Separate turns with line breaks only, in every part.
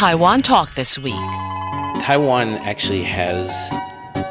Taiwan Talk this week.
Taiwan actually has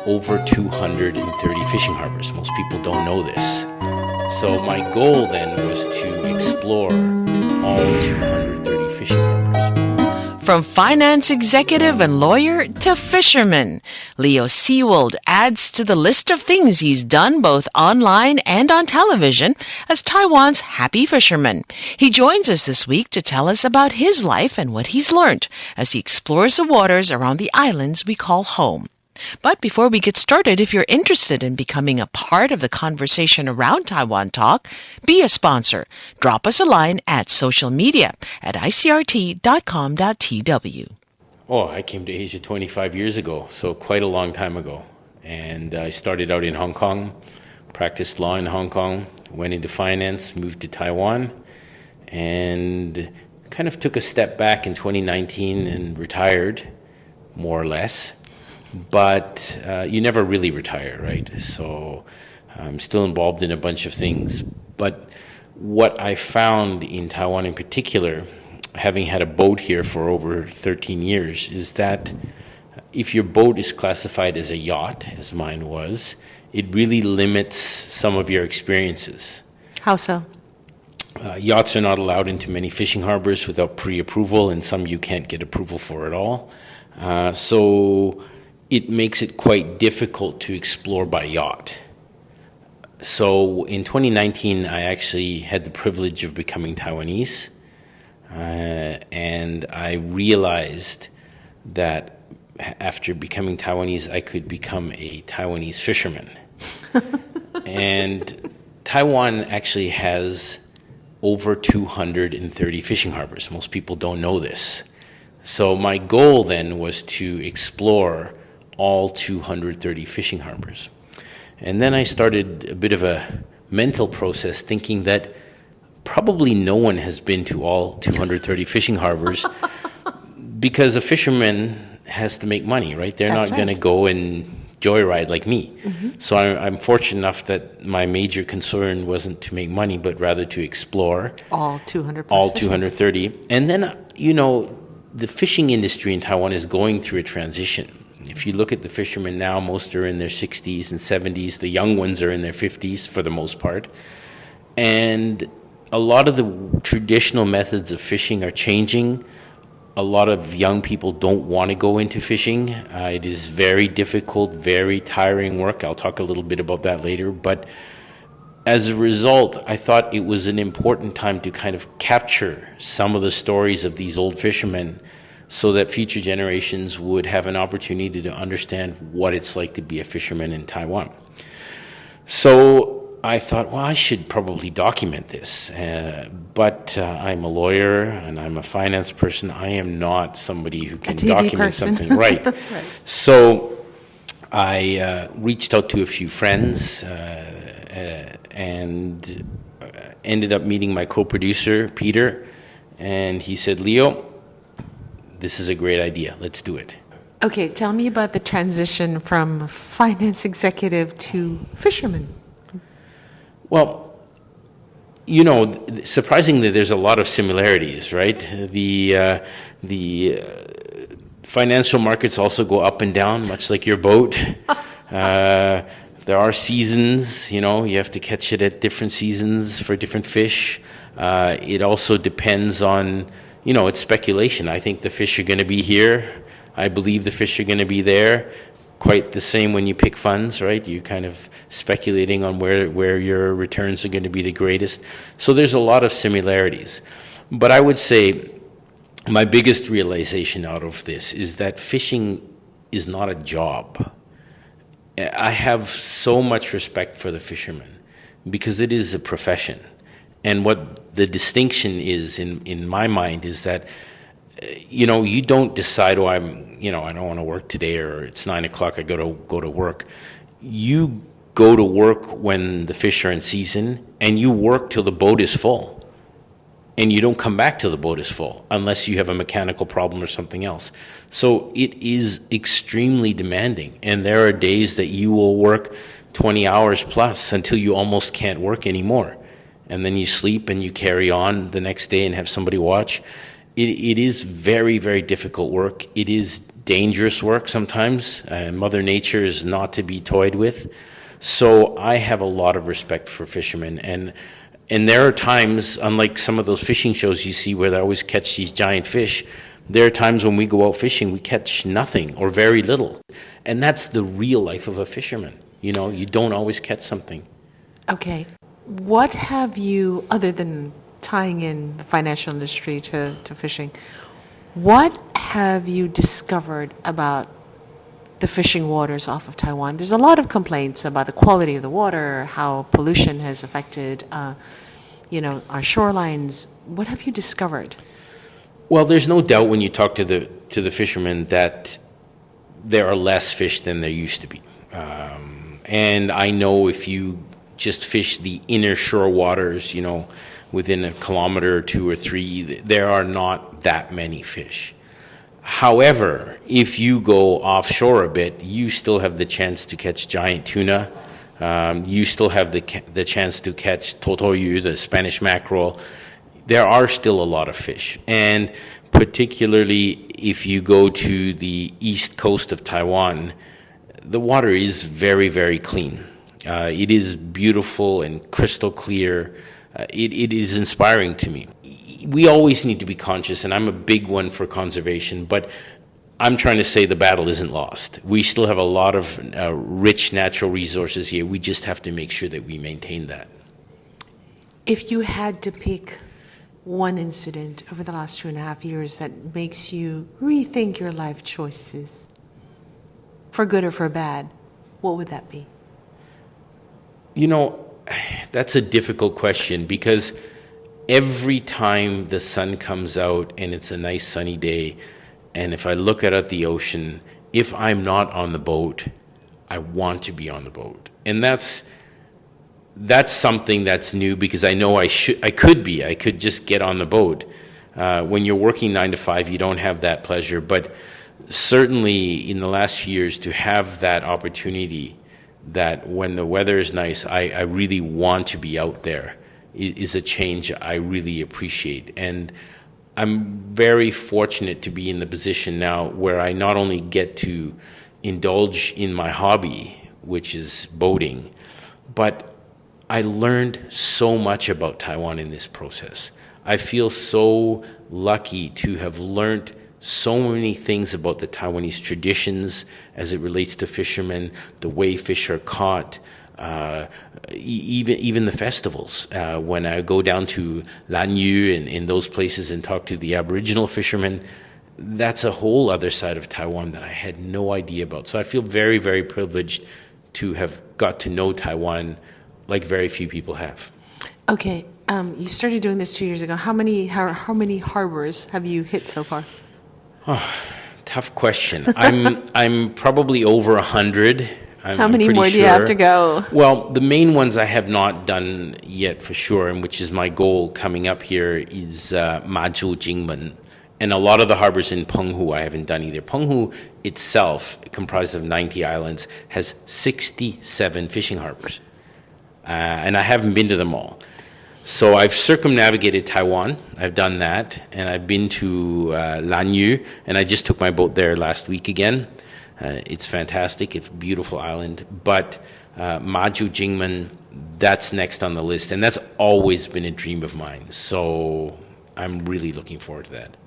over 230 fishing harbors. Most people don't know this. So my goal then was to explore all 230 fishing harbors.
From finance executive and lawyer to fisherman, Leo Seewald adds to the list of things he's done both online and on television as Taiwan's happy fisherman. He joins us this week to tell us about his life and what he's learned as he explores the waters around the islands we call home. But before we get started, if you're interested in becoming a part of the conversation around Taiwan Talk, be a sponsor. Drop us a line at social media at icrt.com.tw.
Oh, I came to Asia 25 years ago, so quite a long time ago. And I started out in Hong Kong, practiced law in Hong Kong, went into finance, moved to Taiwan, and kind of took a step back in 2019 and retired, more or less. But you never really retire, right? So I'm still involved in a bunch of things. But what I found in Taiwan in particular, having had a boat here for over 13 years, is that if your boat is classified as a yacht, as mine was, it really limits some of your experiences.
How so?
Yachts are not allowed into many fishing harbors without pre-approval, and some you can't get approval for at all. So it makes it quite difficult to explore by yacht. So in 2019, I actually had the privilege of becoming Taiwanese, and I realized that after becoming Taiwanese, I could become a Taiwanese fisherman. And Taiwan actually has over 230 fishing harbors. Most people don't know this. So my goal then was to explore all 230 fishing harbors. And then I started a bit of a mental process thinking that probably no one has been to all 230 fishing harbors because a fisherman has to make money, right? They're not going to go and joyride like me. Mm-hmm. So I'm fortunate enough that my major concern wasn't to make money, but rather to explore
all 200
all 230. And then, the fishing industry in Taiwan is going through a transition. If you look at the fishermen now, most are in their 60s and 70s. The young ones are in their 50s for the most part. And a lot of the traditional methods of fishing are changing. A lot of young people don't want to go into fishing. It is very difficult, very tiring work. I'll talk a little bit about that later. But as a result, I thought it was an important time to kind of capture some of the stories of these old fishermen so that future generations would have an opportunity to understand what it's like to be a fisherman in Taiwan. So I thought, well, I should probably document this. But I'm a lawyer and I'm a finance person. I am not somebody who can document something. Right.
Right.
So I reached out to a few friends and ended up meeting my co-producer, Peter. And he said, Leo, this is a great idea. Let's do it.
Okay, tell me about the transition from finance executive to fisherman.
Well, surprisingly, there's a lot of similarities, right? The financial markets also go up and down, much like your boat. There are seasons, you have to catch it at different seasons for different fish. It also depends on it's speculation. I think the fish are going to be here. I believe the fish are going to be there. Quite the same when you pick funds, right? You're kind of speculating on where your returns are going to be the greatest. So there's a lot of similarities. But I would say my biggest realization out of this is that fishing is not a job. I have so much respect for the fishermen because it is a profession. And what the distinction is in my mind is that, you don't decide, I don't want to work today, or it's 9 o'clock, I go to work. You go to work when the fish are in season, and you work till the boat is full. And you don't come back till the boat is full, unless you have a mechanical problem or something else. So it is extremely demanding. And there are days that you will work 20 hours plus until you almost can't work anymore. And then you sleep and you carry on the next day and have somebody watch. It is very, very difficult work. It is dangerous work sometimes. Mother Nature is not to be toyed with. So I have a lot of respect for fishermen. And there are times, unlike some of those fishing shows you see where they always catch these giant fish, there are times when we go out fishing, we catch nothing or very little. And that's the real life of a fisherman. You know, you don't always catch something.
Okay. What have you, other than tying in the financial industry to fishing, what have you discovered about the fishing waters off of Taiwan? There's a lot of complaints about the quality of the water, how pollution has affected, our shorelines. What have you discovered?
Well, there's no doubt when you talk to the fishermen that there are less fish than there used to be. And I know if you just fish the inner shore waters, within a kilometer or 2 or 3, there are not that many fish. However, if you go offshore a bit, you still have the chance to catch giant tuna. You still have the chance to catch totoyu, the Spanish mackerel. There are still a lot of fish. And particularly if you go to the east coast of Taiwan, the water is very, very clean. It is beautiful and crystal clear. It is inspiring to me. We always need to be conscious, and I'm a big one for conservation, but I'm trying to say the battle isn't lost. We still have a lot of rich natural resources here. We just have to make sure that we maintain that.
If you had to pick one incident over the last 2.5 years that makes you rethink your life choices, for good or for bad, what would that be?
That's a difficult question because every time the sun comes out and it's a nice sunny day, and if I look out at the ocean, if I'm not on the boat, I want to be on the boat. And that's something that's new because I know I could just get on the boat. When you're working 9 to 5, you don't have that pleasure. But certainly in the last few years, to have that opportunity that when the weather is nice, I really want to be out there is a change I really appreciate. And I'm very fortunate to be in the position now where I not only get to indulge in my hobby, which is boating, but I learned so much about Taiwan in this process. I feel so lucky to have learned so many things about the Taiwanese traditions as it relates to fishermen, the way fish are caught, even the festivals. When I go down to Lanyu and in those places and talk to the Aboriginal fishermen, that's a whole other side of Taiwan that I had no idea about. So I feel very, very privileged to have got to know Taiwan like very few people have.
Okay, you started doing this 2 years ago. How many harbors have you hit so far?
Oh, tough question. I'm probably over 100.
How many more do you have to go?
Well, the main ones I have not done yet for sure, and which is my goal coming up here, is Maju Jingmen. And a lot of the harbors in Penghu I haven't done either. Penghu itself, comprised of 90 islands, has 67 fishing harbors. And I haven't been to them all. So I've circumnavigated Taiwan. I've done that. And I've been to Lanyu, and I just took my boat there last week again. It's fantastic. It's a beautiful island. But Maju Jingmen, that's next on the list. And that's always been a dream of mine. So I'm really looking forward to that.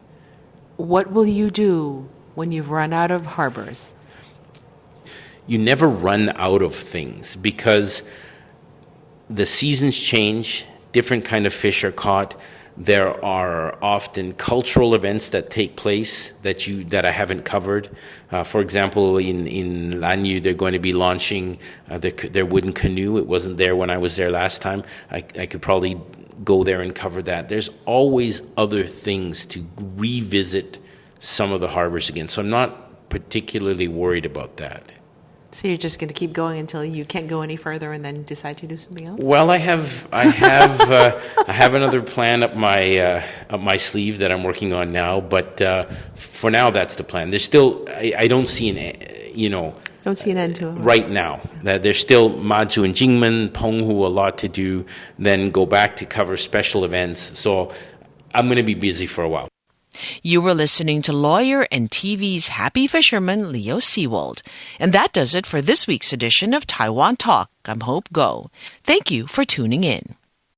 What will you do when you've run out of harbors?
You never run out of things because the seasons change, different kind of fish are caught. There are often cultural events that take place that I haven't covered. For example, in Lanyu, they're going to be launching their wooden canoe. It wasn't there when I was there last time. I could probably go there and cover that. There's always other things to revisit some of the harbors again. So I'm not particularly worried about that.
So you're just going to keep going until you can't go any further and then decide to do something else?
Well, I have another plan up my sleeve that I'm working on now, but for now that's the plan. There's still I don't see
Don't see an end to it.
Right now. There's still Maju and Jingmen, Penghu, a lot to do, then go back to cover special events. So I'm going to be busy for a while.
You were listening to lawyer and TV's happy fisherman, Leo Seewald. And that does it for this week's edition of Taiwan Talk. I'm Hope Ngo. Thank you for tuning in.